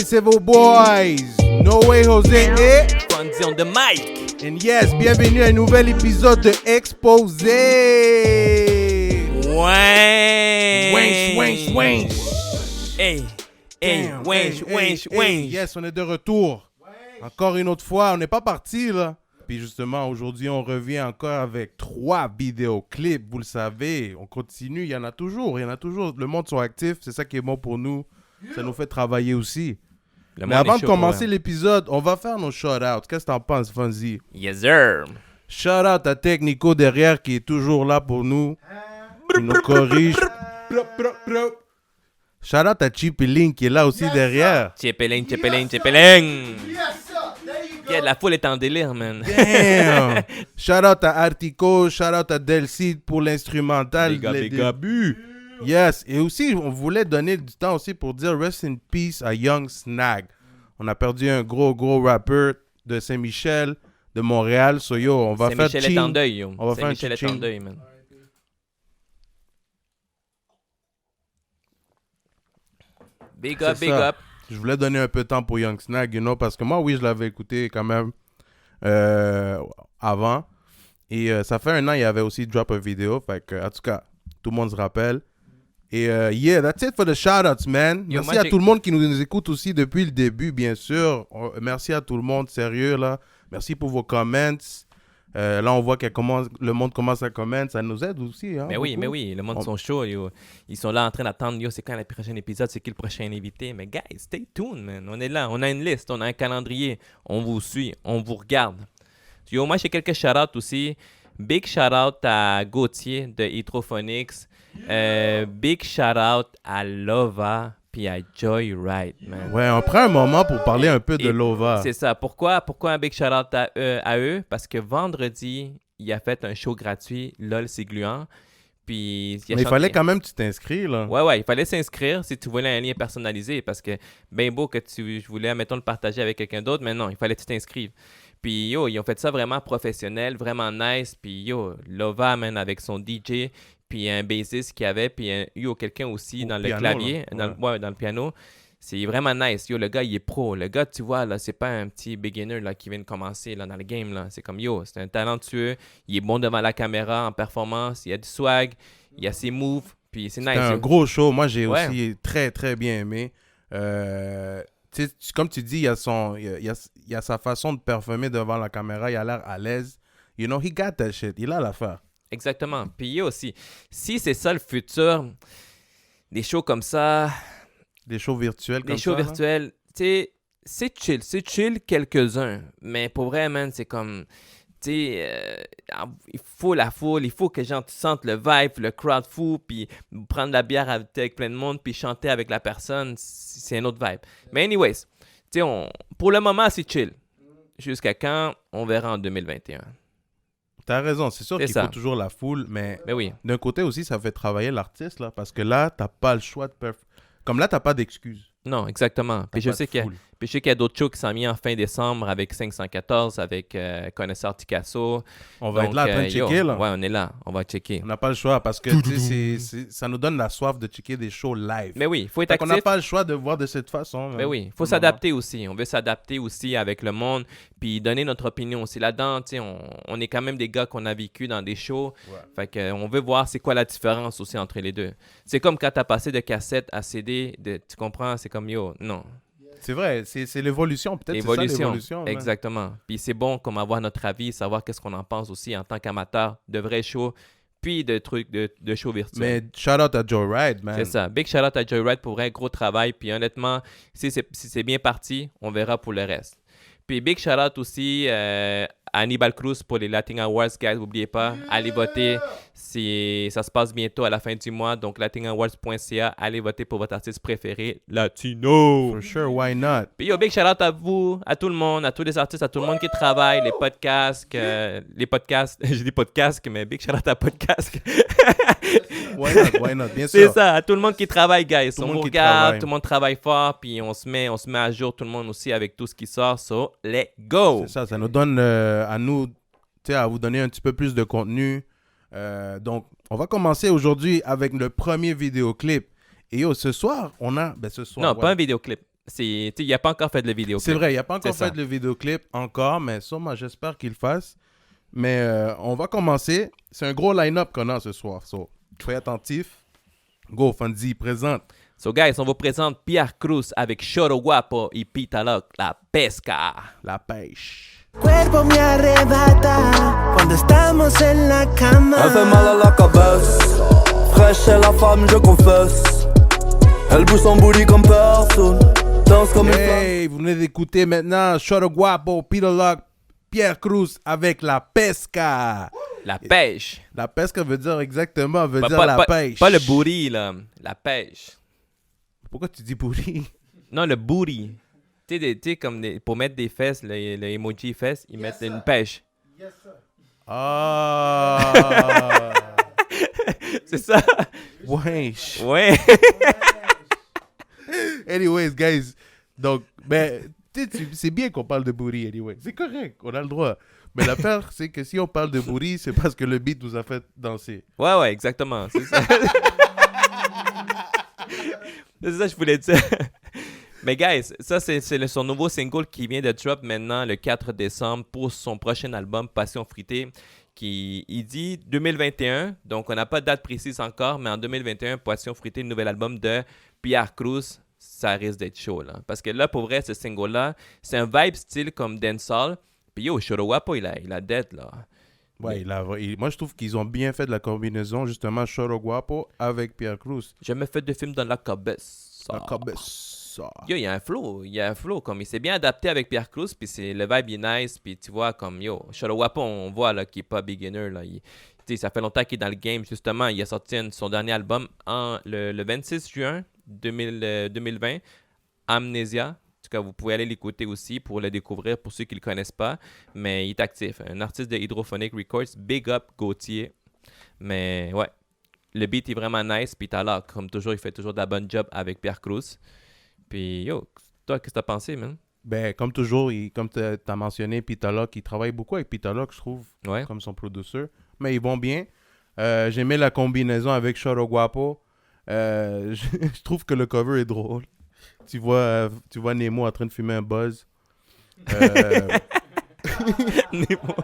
c'est vos boys. No Way Jose et Fonzie on the mic. And yes, bienvenue à un nouvel épisode de Exposé. Ouais. Wench. Hey. Hey, Damn, wench. Yes, on est de retour. Encore une autre fois, on n'est pas parti là. Puis justement, aujourd'hui, on revient encore avec 3 vidéoclips. Vous le savez, on continue. Il y en a toujours. Le monde sont actifs. C'est ça qui est bon pour nous. Ça nous fait travailler aussi. Mais avant de commencer l'épisode, on va faire nos shout-outs. Qu'est-ce que t'en penses, Fonzie? Yes, sir. Shout-out à Technico derrière qui est toujours là pour nous. Qui nous corrige. Shout-out à Chip et Link qui est là aussi derrière. Tchepeling. Yeah, la foule est en délire, man. Damn! Shout-out à Artico, shout-out à Delcide pour l'instrumental, les débuts. Yes, et aussi, on voulait donner du temps aussi pour dire rest in peace à Young Snag. On a perdu un gros rappeur de Saint-Michel, de Montréal. So yo, on va faire Saint-Michel est en deuil, yo. On va faire un Saint-Michel est en ching. deuil, man. Big up. Je voulais donner un peu de temps pour Young Snag, you know, parce que moi, oui, je l'avais écouté quand même avant. Et ça fait 1 an, il y avait aussi drop a vidéo. Fait que, en tout cas, tout le monde se rappelle. Et yeah, that's it for the shout-outs, man. Yo, merci à tout le monde qui nous écoute aussi depuis le début, bien sûr. Merci à tout le monde, sérieux, là. Merci pour vos comments. Là, on voit que le monde commence à commenter. Ça nous aide aussi, hein. Mais oui, le monde sont chauds, yo. Ils sont là en train d'attendre, yo, c'est quand le prochain épisode, c'est qui le prochain invité. Mais guys, stay tuned, man. On est là, on a une liste, on a un calendrier. On vous suit, on vous regarde. Yo, moi, j'ai quelques shout-outs aussi. Big shout-out à Gauthier de Hydrophonics. Big shout-out à Lova puis à Joyride, man. Ouais, on prend un moment pour parler un peu de Lova. C'est ça. Pourquoi un big shout-out à eux? Parce que vendredi, il a fait un show gratuit, LOL c'est gluant. Puis Mais il fallait quand même que tu t'inscris, là. Ouais, il fallait s'inscrire si tu voulais un lien personnalisé. Parce que bien beau que je voulais, mettons, le partager avec quelqu'un d'autre, mais non, il fallait que tu t'inscrives. Puis yo, ils ont fait ça vraiment professionnel, vraiment nice. Puis yo, Lova, man, avec son DJ, puis un bassiste qu'il y avait, puis quelqu'un aussi dans le piano, clavier, là. dans le piano. C'est vraiment nice. Yo, le gars, il est pro. Le gars, tu vois, là, c'est pas un petit beginner là, qui vient de commencer là, dans le game. Là. C'est comme, yo, c'est un talentueux. Il est bon devant la caméra en performance. Il a du swag. Il a ses moves. Puis c'est nice. C'était un yo. gros show. Moi, j'ai Ouais. aussi très, très bien aimé. Comme tu dis, il y a sa façon de performer devant la caméra. Il a l'air à l'aise. You know, he got that shit. Il a l'affaire. Exactement. Puis yo aussi, si c'est ça le futur, des shows comme ça, Des shows virtuels comme des shows ça. virtuels, tu sais, c'est chill quelques-uns. Mais pour vrai, man, c'est comme, tu sais, il faut la foule, il faut que les gens sentent le vibe, le crowd fou, puis prendre la bière avec plein de monde, puis chanter avec la personne, c'est un autre vibe. Mais anyways, tu sais, pour le moment, c'est chill. Jusqu'à quand, on verra en 2021. T'as raison, c'est sûr C'est qu'il ça. faut toujours la foule, mais Mais oui. d'un côté aussi, ça fait travailler l'artiste, là, parce que là, t'as pas le choix de Comme là, t'as pas d'excuses. Non, exactement. Puis je sais qu'il y a d'autres shows qui sont mis en fin décembre avec 514, avec Connaisseur Ticasso. On va être là en train de checker, là. Ouais, on est là. On va checker. On n'a pas le choix, parce que ça nous donne la soif de checker des shows live. Mais oui, il faut être Fait qu'on n'a actif. pas le choix de voir de cette façon. Mais oui, il faut s'adapter aussi. On veut s'adapter aussi avec le monde, puis donner notre opinion aussi là-dedans. Tu sais, on est quand même des gars qu'on a vécu dans des shows. Ouais. Fait qu'on veut voir c'est quoi la différence aussi entre les deux. C'est comme quand tu as passé de cassette à CD, tu comprends? C'est comme yo, non. C'est vrai, c'est l'évolution, peut-être. C'est ça l'évolution. man. Exactement. Puis c'est bon comme avoir notre avis, savoir qu'est-ce qu'on en pense aussi en tant qu'amateur de vrais shows, puis de trucs de shows virtuels. Mais shout out à Joyride, man. C'est ça. Big shout out à Joyride pour un gros travail. Puis honnêtement, si c'est bien parti, on verra pour le reste. Puis big shout out aussi à Hannibal Cruz pour les Latin Awards, guys. N'oubliez pas, allez voter. Ça se passe bientôt à la fin du mois. Donc latinawards.ca, allez voter pour votre artiste préféré latino. For sure, why not? Puis yo, big shout out à vous, à tout le monde, à tous les artistes, à tout le monde qui travaille, les podcasts, je dis podcasts, mais big shout out à podcast. Why not? Bien sûr. C'est ça, à tout le monde qui travaille, guys. Tout le On monde vous qui regarde, travaille. tout le monde travaille fort, puis on se met à jour tout le monde aussi avec tout ce qui sort. So, let's go! C'est ça nous donne à nous, tu sais, à vous donner un petit peu plus de contenu. Donc, on va commencer aujourd'hui avec le premier vidéoclip. Et ce soir, on a... ce soir, Non, ouais. pas un vidéoclip. il a pas encore fait de vidéo. C'est vrai, il n'a pas encore C'est ça. fait le vidéoclip encore, mais ça, moi, j'espère qu'il le fasse. Mais on va commencer. C'est un gros line-up qu'on a ce soir. So, soyez attentifs. Go, Fonzie, présente. So, guys, on vous présente Pierre Cruz avec Choro Guapo et Pita Lock, la pesca. La pêche. Cuerpo me arrebata cuando estamos en la cama. Elle fait mal à la cabesse, fraîche est la femme, je confesse. Elle bouge son booty comme personne, danse comme une femme. Hey, vous venez d'écouter maintenant Choro Guapo, Peter Lock, Pierre Cruz avec la pesca. La pêche. La pesca veut dire exactement, veut Pas- dire pas- la pas- pêche. Pas le booty, là. La pêche. Pourquoi tu dis booty? Non, le booty. Tu sais, comme pour mettre des fesses, le emoji fesses, ils mettent une pêche. Ah! C'est ça? Wesh. Ouais. Anyways, guys. Donc, ben, c'est bien qu'on parle de booty, anyway. C'est correct, on a le droit. Mais l'affaire, c'est que si on parle de booty, c'est parce que le beat nous a fait danser. Ouais, exactement. C'est ça. C'est ça que je voulais dire. Mais guys, ça c'est son nouveau single qui vient de drop maintenant le 4 décembre pour son prochain album Passion Fruitée. Il dit 2021, donc on n'a pas de date précise encore, mais en 2021, Passion Fruitée, le nouvel album de Pierre Cruz, ça risque d'être chaud là. Parce que là, pour vrai, ce single-là, c'est un vibe style comme dancehall. Puis yo, Choro Guapo, il a dead là. Ouais, moi je trouve qu'ils ont bien fait de la combinaison, justement, Choro Guapo avec Pierre Cruz. Je me fais des films dans la cabesse. La cabessa. Yo, il y a un flow, comme il s'est bien adapté avec Pierre Cruz, puis le vibe est nice, puis tu vois, comme yo, Choro Guapo, on voit là qu'il est pas beginner, là. Ça fait longtemps qu'il est dans le game, justement, il a sorti son dernier album le 26 juin 2020, Amnesia. En tout cas, vous pouvez aller l'écouter aussi pour le découvrir, pour ceux qui ne le connaissent pas, mais il est actif. Un artiste de Hydrophonic Records, big up Gauthier. Mais ouais, le beat est vraiment nice, puis là, comme toujours, il fait toujours de la bonne job avec Pierre Cruz. Puis yo, toi, qu'est-ce que t'as pensé, man? Ben, comme toujours, comme tu as mentionné, Peter Lock, il travaille beaucoup avec Peter Lock, je trouve, Ouais. comme son producer. Mais ils vont bien. J'aimais la combinaison avec Choro Guapo. Je trouve que le cover est drôle. Tu vois Nemo en train de fumer un buzz. Nemo.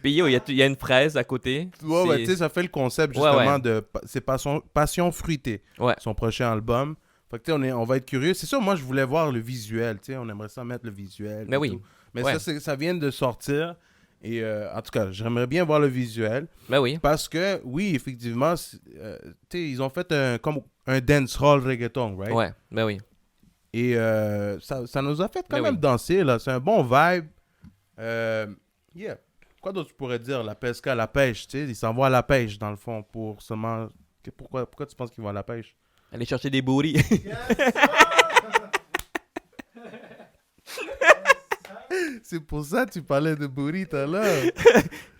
Puis yo, il y a une fraise à côté. Ouais, ben, tu sais, ça fait le concept justement de... C'est Passion Fruitée, Ouais. son prochain album. Fait que tu sais, on va être curieux. C'est sûr, moi, je voulais voir le visuel. Tu sais, on aimerait ça mettre le visuel. Mais et oui. tout. Mais Ouais. ça vient de sortir. Et en tout cas, j'aimerais bien voir le visuel. Ben oui. Parce que, oui, effectivement, tu sais, ils ont fait comme un dancehall reggaeton, right? Ouais, ben oui. Et ça nous a fait quand Ben même oui. danser, là. C'est un bon vibe. Yeah. Quoi d'autre tu pourrais dire? La pesca, la pêche, tu sais. Ils s'envoient à la pêche, dans le fond, pour seulement... Pourquoi tu penses qu'ils vont à la pêche? Aller chercher des bourris. C'est pour ça que tu parlais de booty tout à l'heure.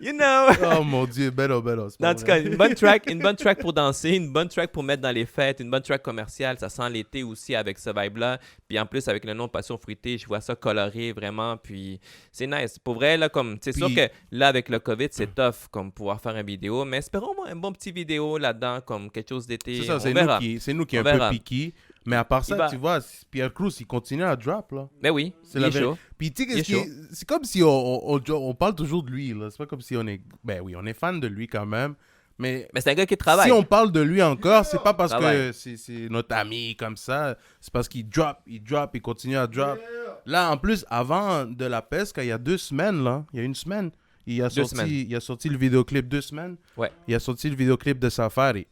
You know. Oh mon Dieu, bello. c'est pas En tout vrai. cas, une bonne track pour danser, une bonne track pour mettre dans les fêtes, une bonne track commerciale. Ça sent l'été aussi avec ce vibe-là. Puis en plus, avec le nom Passion Fruitée, je vois ça coloré vraiment. Puis c'est nice. Pour vrai, là, comme, c'est sûr Puis- que là, avec le COVID, c'est tough comme pouvoir faire une vidéo. Mais espérons un bon petit vidéo là-dedans, comme quelque chose d'été. C'est ça, On c'est verra. nous qui est On un verra. peu piqué. Mais à part ça, Il va- tu vois, Pierre Cruz, il continue à drop, là. Mais oui, C'est il la est chaud. Puis tu sais, Il est chaud. c'est comme si on parle toujours de lui, là. C'est pas comme si on est... Ben oui, on est fan de lui quand même. Mais Mais c'est un gars qui travaille. si on parle de lui encore, c'est pas parce Travaille. que c'est notre ami comme ça. C'est parce qu'il drop, il continue à drop. Là, en plus, avant de la pesque, il y a 2 semaines, là, il y a une semaine, il a sorti le vidéoclip 2 semaines. Ouais. Il a sorti le vidéoclip de Safari,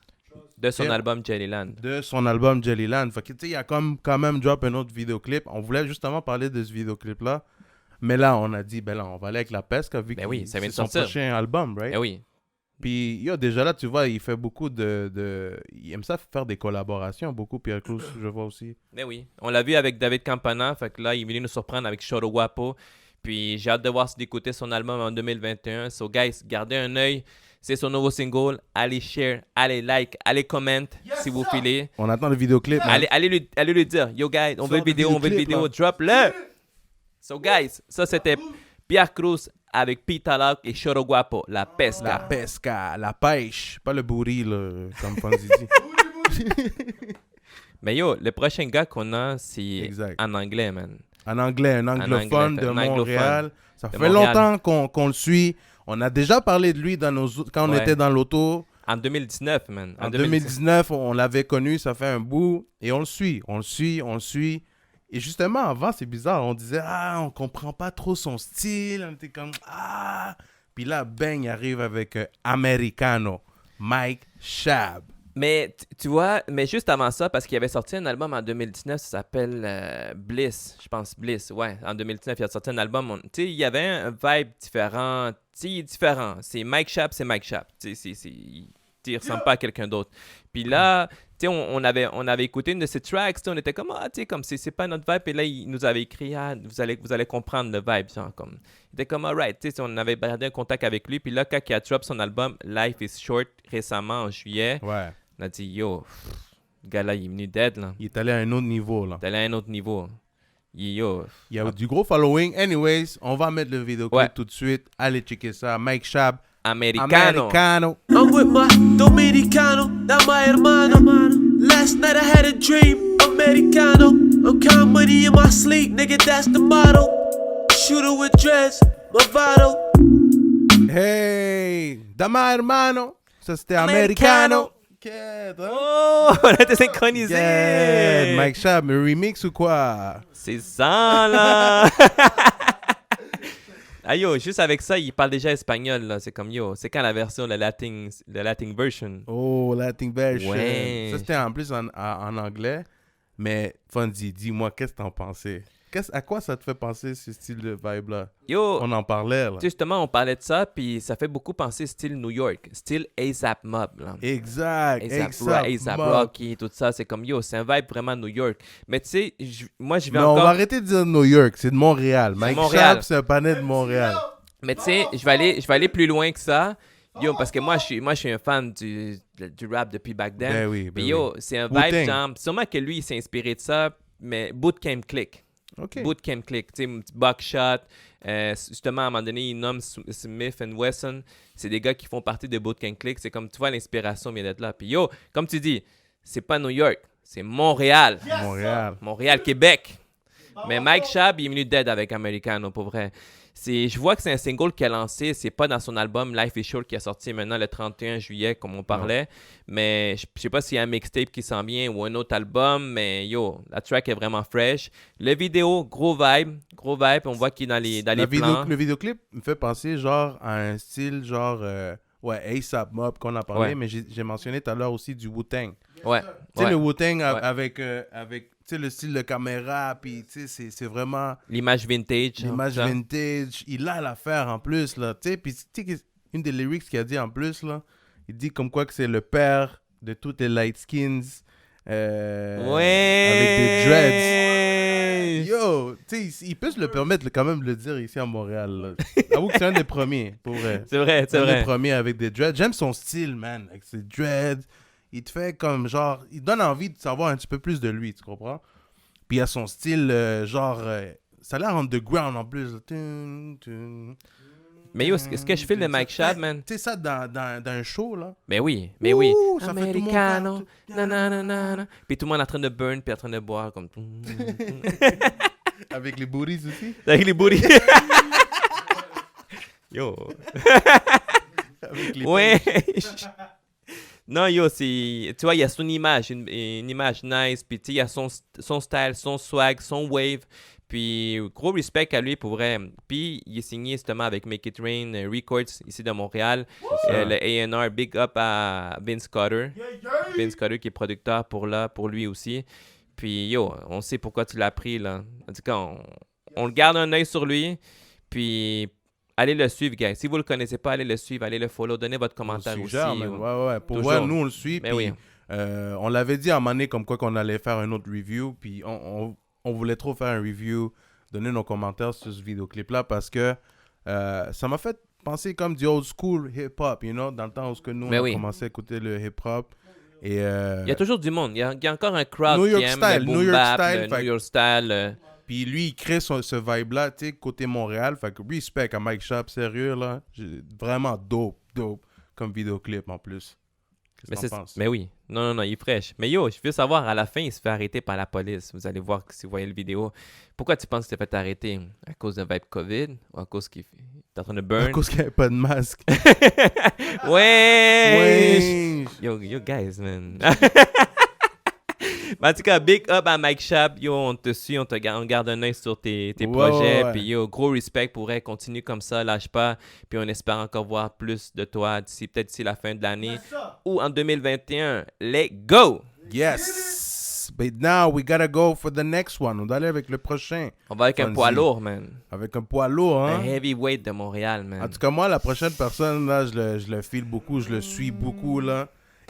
De son Yeah. album Jellyland. de son album Jellyland. Fait que, tu sais, il a quand même drop un autre vidéoclip. On voulait justement parler de ce vidéoclip-là. Mais là, on a dit, ben là, on va aller avec la pesque, vu Ben que oui, ça vient c'est de son sortir. prochain album, right? Eh oui. Puis, déjà là, tu vois, il fait beaucoup il aime ça faire des collaborations, beaucoup, Pierre Cruz, je vois aussi. Mais oui, on l'a vu avec David Campana, fait que là, il est venu nous surprendre avec Choro Guapo. Puis j'ai hâte de voir d'écouter son album en 2021. So guys, gardez un œil. C'est son nouveau single. Allez share, allez like, allez comment si vous filez. On attend le vidéoclip. man. Allez lui dire, yo guys, on Sors veut le le vidéo, vidéoclip, drop-le. So guys, ça c'était Pierre Cruz avec Pita Lock et Choro Guapo, la La pesca. pesca, la pêche, pas le bourri, là, comme Fonzie dit. Mais yo, le prochain gars qu'on a, c'est Exact. en anglais, man. En anglais, un anglophone de un anglophone Montréal. Ça de fait Montréal. longtemps qu'on le suit. On a déjà parlé de lui quand on Ouais. était dans l'auto. En 2019, man. En 2019, on l'avait connu, ça fait un bout. Et on le suit. Et justement, avant, c'est bizarre. On disait, on comprend pas trop son style. On était comme, Puis là, bang, il arrive avec Americano, Mike Shab. Mais tu vois, mais juste avant ça, parce qu'il avait sorti un album en 2019, ça s'appelle Bliss, je pense Bliss, ouais, en 2019, il a sorti un album, tu sais, il y avait un vibe différent, tu sais, il est différent, c'est Mike Shab, tu sais, il ressemble pas à quelqu'un d'autre. Puis là, tu sais, on avait écouté une de ses tracks, tu sais, on était comme, tu sais, comme c'est pas notre vibe, et là, il nous avait écrit, vous allez comprendre le vibe, genre, comme, il était comme, alright, tu sais, on avait gardé un contact avec lui, puis là, quand il a drop son album Life is Short récemment en juillet, Ouais. on a dit, yo, le gars-là, il est venu dead, là. Il est allé à un autre niveau, là. T'es allé à un autre niveau. Yo. Il y a du gros following. Anyways, on va mettre le vidéoclip Ouais. tout de suite. Allez checker ça. Mike Shab, Americano. Americano. I'm with my Dominicano, not my hermano. Last night I had a dream, Americano. I'm counting money in my sleep, nigga, that's the motto. Shooter with dreads, Movado. Hey, dama hermano. Ça, c'était Americano. Americano. Quête, hein? Oh, on a été synchronisés. Yeah. Mike Shab, un remix ou quoi? C'est ça, là. Ah, yo, juste avec ça, il parle déjà espagnol, là. C'est comme, yo, c'est quand la version, la Latin version? Oh, Latin version. Ouais. Ça, c'était en plus en anglais. Mais, Fonzie, dis-moi, qu'est-ce que t'en pensais? À quoi ça te fait penser, ce style de vibe-là? Yo, On en parlait, là. justement, on parlait de ça, puis ça fait beaucoup penser style New York, style A$AP Mob, là. Exact, A$AP Rocky, tout ça, c'est comme, yo, c'est un vibe vraiment New York. Mais tu sais, moi, je vais Non, on encore... va arrêter de dire New York, c'est de Montréal. Mike Montréal. Shab, c'est un panel de Montréal. Mais tu sais, je vais aller plus loin que ça. Yo, parce que moi, je suis un fan du rap depuis back then. Ben oui, ben Puis yo, oui. c'est un Wu-Tang. vibe, genre, sûrement que lui, il s'est inspiré de ça, mais Bootcamp Click. OK. Bootcamp Click, tu sais, Buckshot. Justement, à un moment donné, il nomme Smith & Wesson. C'est des gars qui font partie de Bootcamp Click. C'est comme, tu vois, l'inspiration vient d'être là. Puis yo, comme tu dis, c'est pas New York, c'est Montréal. Montréal. Montréal, Québec. Mais Mike Shab, il est venu dead avec Americano, pour vrai. Je vois que c'est un single qu'il a lancé. C'est pas dans son album Life is Short qui est sorti maintenant le 31 juillet, comme on parlait. Mais je sais pas s'il y a un mixtape qui s'en vient ou un autre album. Mais yo, la track est vraiment fresh. Le vidéo, gros vibe. On voit qu'il est dans les plans. Le vidéoclip me fait penser genre à un style genre A$AP Mob qu'on a parlé, Ouais. mais j'ai mentionné tout à l'heure aussi du Wu-Tang. Ouais. Tu sais, le Wu-Tang Ouais. avec tu sais, le style de caméra, puis tu sais, c'est vraiment L'image vintage. l'image ça. vintage. Il a l'affaire en plus, là. Tu sais, puis tu sais, une des lyrics qu'il a dit en plus, là, il dit comme quoi que c'est le père de toutes les light skins. Avec des dreads. Yo, tu sais, il peut se le permettre quand même de le dire ici à Montréal. Là. Avoue que c'est un des premiers, pour vrai. C'est vrai, c'est un vrai. des premiers avec des dreads. J'aime son style, man, avec ses dreads. Il te fait comme genre, il donne envie de savoir un petit peu plus de lui, tu comprends? Puis il a son style, ça a l'air underground en plus. Mais yo, ce que je file de Mike Shab, man. Tu sais ça dans un show, là? Mais oui, mais oui. Ouh, ça fait tout le monde Americano, faire- nanana. Puis tout le monde est en train de burn, puis en train de boire, comme... Avec les booties aussi? Avec les booties. Yo. Avec les Ouais. Non, yo, c'est... Tu vois, il y a son image, une image nice, puis tu sais, il y a son style, son swag, son wave. Puis, gros respect à lui, pour vrai. Puis, il est signé justement avec Make It Rain Records, ici de Montréal. Le A&R, big up à Vince Carter. Vince Carter qui est producteur pour lui aussi. Puis, yo, on sait pourquoi tu l'as pris, là. En tout cas, on le garde un œil sur lui. Puis, allez le suivre, gars. Si vous le connaissez pas, allez le suivre, allez le follow, donnez votre commentaire aussi. suggère, man. Ouais. Pour Toujours. voir, nous, on le suit. Mais Puis, oui. on l'avait dit à un moment donné comme quoi qu'on allait faire un autre review. Puis, on voulait trop faire un review, donner nos commentaires sur ce vidéoclip-là parce que ça m'a fait penser comme du old school hip-hop, you know, dans le temps où nous, Mais on a oui. commencé à écouter le hip-hop. Et, Il y a toujours du monde. Il y a encore un crowd New qui York aime style, le New boom York bap, style, le fait- New York style. Puis lui, il crée ce vibe-là, tu sais, côté Montréal. Fait que respect à Mike Shab, sérieux, là. Vraiment dope comme vidéoclip en plus. Qu'est-ce que t'en penses? Mais oui, Non, il est fraîche. Mais yo, je veux savoir, à la fin, il se fait arrêter par la police. Vous allez voir si vous voyez le vidéo. Pourquoi tu penses qu'il s'est fait arrêter? À cause de vibe COVID? Ou à cause qu'il est en train de À burn? cause qu'il n'y avait pas de masque. Ouais! Ouais. Yo, guys, man. Mais en tout cas, big up à Mike Schaap. Yo, on te suit, on garde un œil sur tes Ouais, projets. ouais. Puis yo, gros respect pour elle. Continue comme ça, lâche pas. Puis on espère encore voir plus de toi peut-être d'ici la fin de l'année ou en 2021. Let's go! Yes! But now we gotta go for the next one. On doit aller avec le prochain. On va avec un Fonzie. poids lourd, man. Avec un poids lourd, hein? Un heavyweight de Montréal, man. En tout cas, moi, la prochaine personne, là, je le file beaucoup, je le suis beaucoup, là.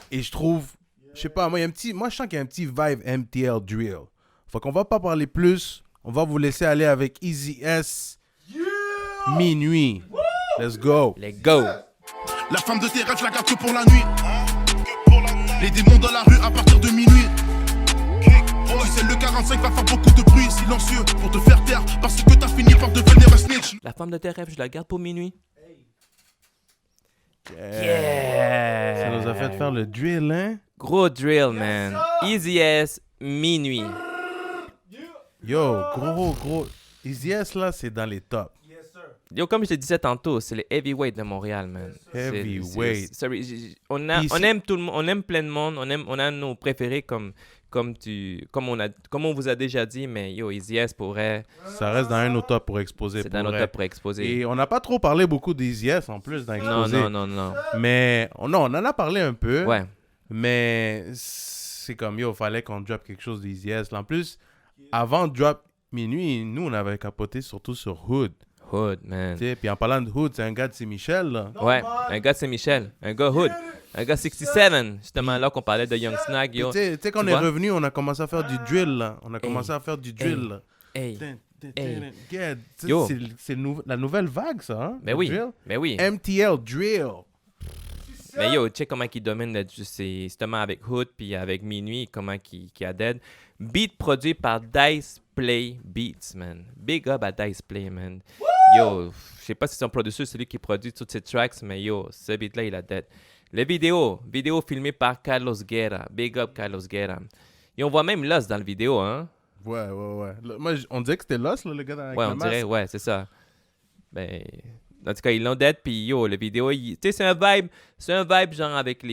Et je trouve, je sais pas, moi, je sens qu'il y a un petit vibe MTL Drill. Fait qu'on va pas parler plus. On va vous laisser aller avec Easy S. Minuit. Let's go. Let's go! La femme de tes rêves, je la garde que pour la nuit. Les démons dans la rue à partir de minuit. Tu sais, le 45 va faire beaucoup de bruit silencieux pour te faire taire parce que t'as fini par devenir un snitch. La femme de tes rêves, je la garde pour minuit. Ça nous a fait faire le drill, hein? Gros drill, man. Easy S, minuit. Yo, gros. Easy S, là, c'est dans les tops. Yo, comme je te disais tantôt, c'est le heavyweight de Montréal, man. Heavyweight. On aime tout le monde, on aime plein de monde, on a nos préférés comme on vous a déjà dit, mais yo, Easy S pourrait, Ça reste dans un autre top pour exposer. c'est pour dans notre vrai. top pour exposer. Et on n'a pas trop parlé beaucoup d'Easy S en plus dans Non, exposer. non. Mais non, on en a parlé un peu. Ouais. Mais c'est comme, yo, fallait qu'on drop quelque chose d'Easy S. En plus, avant de drop Minuit, nous, on avait capoté surtout sur Hood. Hood, man. Tu sais, puis en parlant de Hood, c'est un gars de Saint-Michel, là. Ouais, un gars de Saint-Michel, un gars Hood, un gars 67, justement là qu'on parlait de Young Snag, Puis yo. tu sais, quand Tu on est vois? revenu, on a commencé à faire du drill, là. On a commencé à faire du drill, là. Hey, Hey. Yeah, tu sais, Yo. c'est la nouvelle vague, ça, hein? mais le oui, drill. mais oui. MTL Drill. Mais yo, tu sais comment il domine c'est justement avec Hood puis avec Minuit, comment qui a dead. Beat produit par Dice Play Beats, man. Big up à Dice Play, man. Yo, je sais pas si son producteur c'est lui qui produit toutes ces tracks, mais yo, ce beat-là, il a dead. Les vidéo filmée par Carlos Guerra. Big up Carlos Guerra. Et on voit même Lost dans la vidéo, hein. Ouais. Là, moi, on dirait que c'était Lost, là, le gars avec Ouais, la on masse. dirait, ouais, c'est ça. Ben, en tout cas, ils l'ont dead, puis yo, la vidéo, tu sais, c'est un vibe genre avec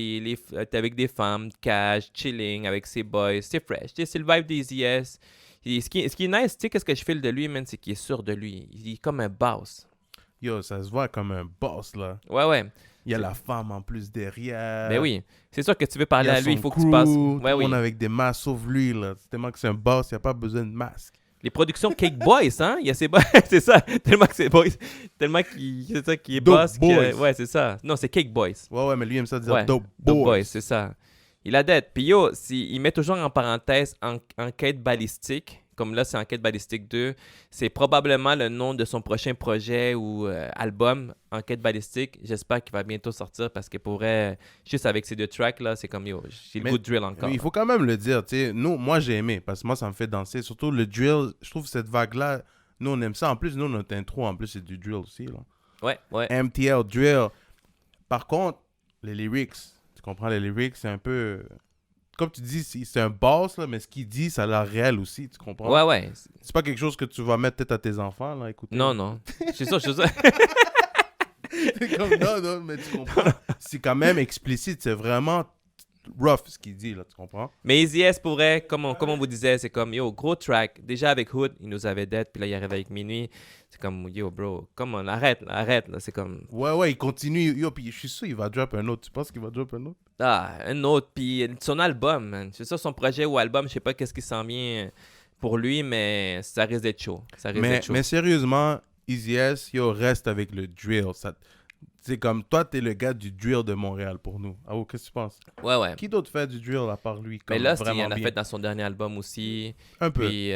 avec des femmes, cash, chilling, avec ses boys, c'est fresh, tu sais, c'est le vibe des IS. Et ce qui est nice, tu sais, qu'est-ce que je file de lui, man, c'est qu'il est sûr de lui. Il est comme un boss. Yo, ça se voit comme un boss, là. Ouais. Il y a la femme en plus derrière. Ben oui. C'est sûr que tu veux Il parler y a à lui, il son faut que tu passes. crew, Ouais, tout le oui. monde avec des masques, sauf lui, là. C'est tellement que c'est un boss, il n'y a pas besoin de masque. Les productions Cake Boys, hein? Il y a ces boys, c'est ça. Tellement que c'est boys. Tellement c'est ça qui est Dope boss. Boys. Ouais, c'est ça. Non, c'est Cake Boys. Ouais, mais lui, il aime ça dire Ouais, dope Dope boy. Boys, c'est ça. Il a dette. Puis yo, il met toujours en parenthèse enquête balistique. Comme là, c'est Enquête balistique 2. C'est probablement le nom de son prochain projet ou album, Enquête balistique. J'espère qu'il va bientôt sortir parce que pour vrai, juste avec ces deux tracks là, c'est comme yo, j'ai le Mais goût de drill encore. Il faut quand même le dire, tu sais. Moi, j'ai aimé parce que moi, ça me fait danser. Surtout le drill, je trouve cette vague-là, nous, on aime ça. En plus, nous, notre intro, en plus, c'est du drill aussi, là. Ouais. MTL Drill. Par contre, les lyrics, tu comprends, les lyrics, c'est un peu... Comme tu dis, c'est un boss, là, mais ce qu'il dit, ça a l'air réel aussi, tu comprends? Ouais. C'est pas quelque chose que tu vas mettre peut-être à tes enfants, là, écoutez. Non. Je suis sûr. C'est comme, non, mais tu comprends? C'est quand même explicite, c'est vraiment rough ce qu'il dit, là, tu comprends? Mais Easy S pourrait, comme on vous disait, c'est comme, yo, gros track. Déjà avec Hood, il nous avait dead, puis là, il arrive avec Minuit. C'est comme, yo, bro, come on, arrête, là. C'est comme, Ouais, il continue. Yo, puis je suis sûr qu'il va drop un autre. Tu penses qu'il va drop un autre? un autre. Puis son album, man. C'est ça, son projet ou album, je sais pas qu'est-ce qui s'en vient pour lui, mais ça risque d'être chaud. Mais sérieusement, Easy S, yo, reste avec le drill. C'est comme, toi, t'es le gars du drill de Montréal pour nous. Ah, qu'est-ce que tu penses? Ouais. Qui d'autre fait du drill à part lui? Mais Comme là, vraiment il en a bien? fait dans son dernier album aussi. Un peu. Puis,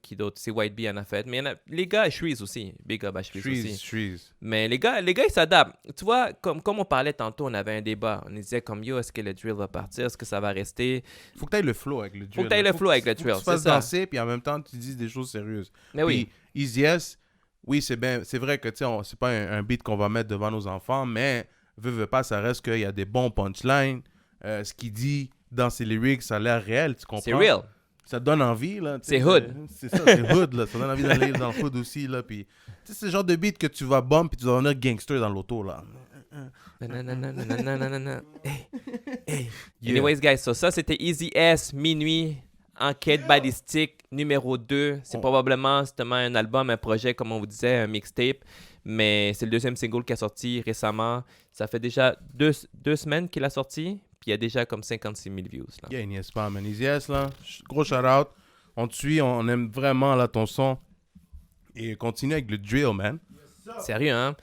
qui d'autre? C'est White Bee en a fait. Mais les gars, Shreeze aussi. Big up à Shreeze aussi. Shreeze. Mais les gars, ils s'adaptent. Tu vois, comme on parlait tantôt, on avait un débat. On disait comme, yo, est-ce que le drill va partir? Est-ce que ça va rester? Faut que t'ailles le flow avec le drill. Faut que t'ailles le flow avec le Faut drill, que tu fasses c'est ça. danser, puis en même temps, tu dises des choses sérieuses. Mais oui. Puis, Easy S, oui, c'est vrai que, tu sais, c'est pas un beat qu'on va mettre devant nos enfants, mais, veux pas, ça reste qu'il y a des bons punchlines. Ce qu'il dit, dans ses lyrics, ça a l'air réel, tu comprends? C'est real. Ça te donne envie, là. tu sais, C'est hood. C'est ça, c'est hood, là. Ça donne envie d'aller dans le hood aussi, là. Puis, tu sais, c'est le genre de beat que tu vas bump puis tu vas devenir gangster dans l'auto, là. Nananana. Hey, hey. Yeah. Anyways, guys, so ça, c'était Easy S, Minuit, Enquête balistique, numéro 2. C'est probablement justement un album, un projet, comme on vous disait, un mixtape. Mais c'est le deuxième single qui a sorti récemment. Ça fait déjà deux semaines qu'il a sorti. Puis il y a déjà comme 56 000 views. Là. Yeah, il n'y a pas, man. Easy S, là. Gros shout-out. On te suit, on aime vraiment, là, ton son. Et continue avec le drill, man. Sérieux, hein?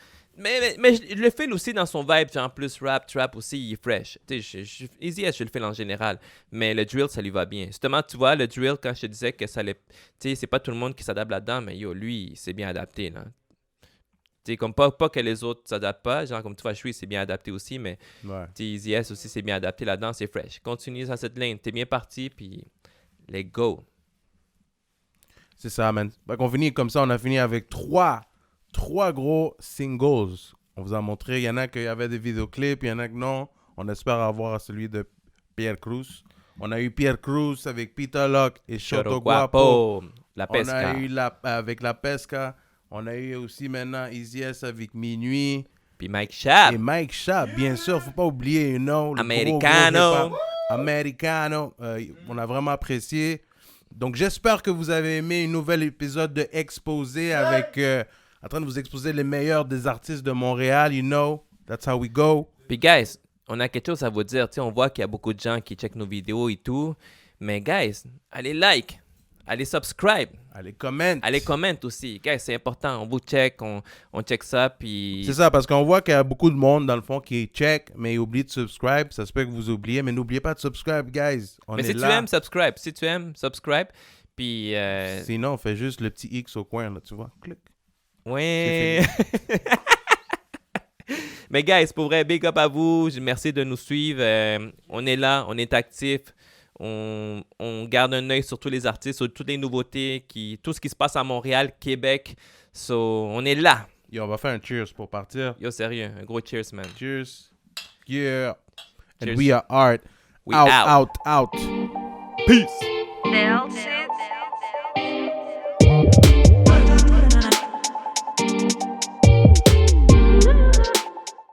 Mais je le file aussi dans son vibe, genre plus rap, trap aussi, il est fresh. Tu sais, Easy S, je le file en général. Mais le drill, ça lui va bien. Justement, tu vois, le drill, quand je te disais que ça allait... Tu sais, c'est pas tout le monde qui s'adapte là-dedans, mais yo, lui, il s'est bien adapté, là. Tu sais, comme pas que les autres s'adaptent pas. Genre, comme tu vois, Shui, c'est bien adapté aussi, mais... Ouais. Tu sais, Easy S aussi, c'est bien adapté là-dedans, c'est fresh. Continue dans cette ligne, t'es bien parti, puis... Let's go. C'est ça, man. On finit comme ça. On a fini avec trois gros singles. On vous a montré. Il y en a qui avaient des vidéoclips, il y en a que non. On espère avoir celui de Pierre Cruz. On a eu Pierre Cruz avec Peter Locke et Shoto Guapo. La On pesca. a eu avec La Pesca. On a eu aussi maintenant Easy S avec Minuit. Puis Mike Schaap. Et Mike Schaap, bien sûr. Faut pas oublier, you know. le Americano. gros hip-hop. Americano. On a vraiment apprécié. Donc, j'espère que vous avez aimé un nouvel épisode de Exposé avec... en train de vous exposer les meilleurs des artistes de Montréal, you know. That's how we go. Puis, guys, on a quelque chose à vous dire. Tu sais, on voit qu'il y a beaucoup de gens qui checkent nos vidéos et tout. Mais, guys, allez like. Allez subscribe. Allez, comment. Allez comment aussi. Guys, c'est important. On vous check. On check ça. Puis... C'est ça, parce qu'on voit qu'il y a beaucoup de monde, dans le fond, qui check, mais ils oublient de subscribe. Ça se peut que vous oubliez, mais n'oubliez pas de subscribe, guys. Mais si tu aimes, subscribe. Si tu aimes, subscribe. Puis... Sinon, on fait juste le petit X au coin, là, tu vois. Clic. Ouais. Mais guys, pour vrai, big up à vous. Merci de nous suivre. On est là, on est actifs. On garde un œil sur tous les artistes, sur toutes les nouveautés, tout ce qui se passe à Montréal, Québec. So, on est là. Yo, on va faire un cheers pour partir. Yo, sérieux, un gros cheers, man. Cheers. Yeah. Cheers. And we are art. We out. out. Peace. They'll say